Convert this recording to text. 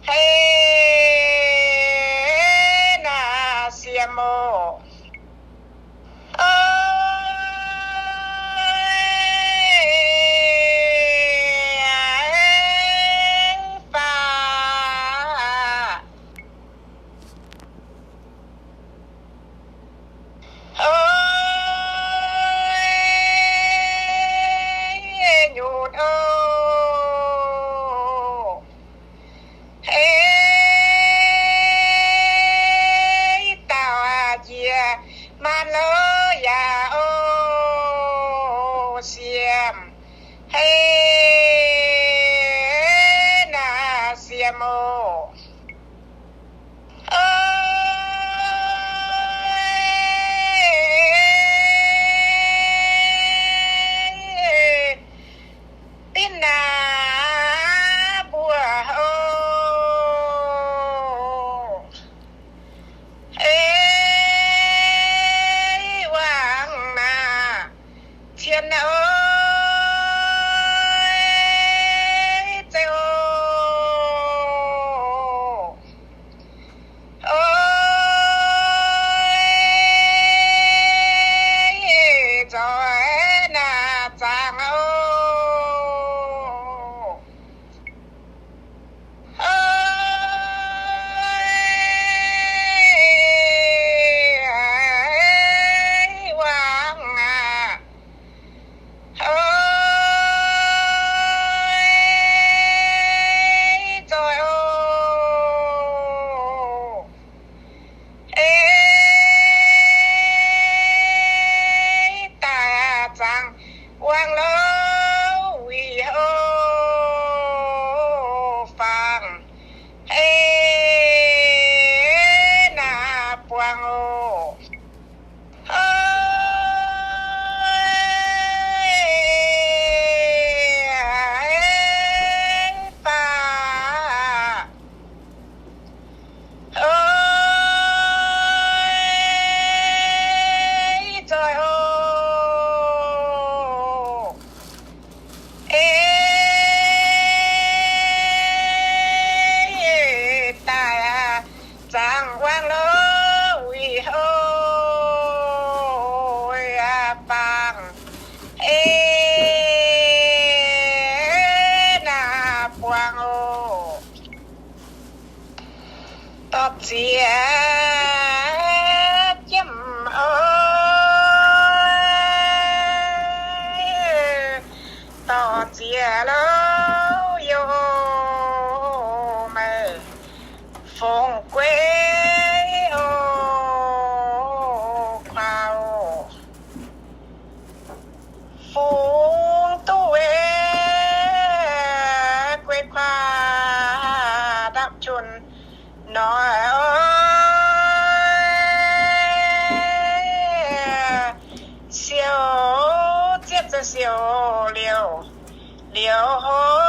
嘿，那羡慕，哎，发，哎，nhụt ô, hey, tao à chia man lỡ ya ô xiêm, hey, na xiêm ô. Tin na bùa ô hoàng na thiên ơi trời ơi trời na chàng ơi hoàng à ơi trời ơi ta chàng hoàng lâu vì hô phàng na quang ô pha trời ơi ta chàng quang lô vì ôi bằng na quang ô tọt chia chấm ơi tọt chia lâu yêu mày phong quê ô khoao phong tuổi quê khoa đắp chun nói ơi siêu chết ra siêu liều liều hô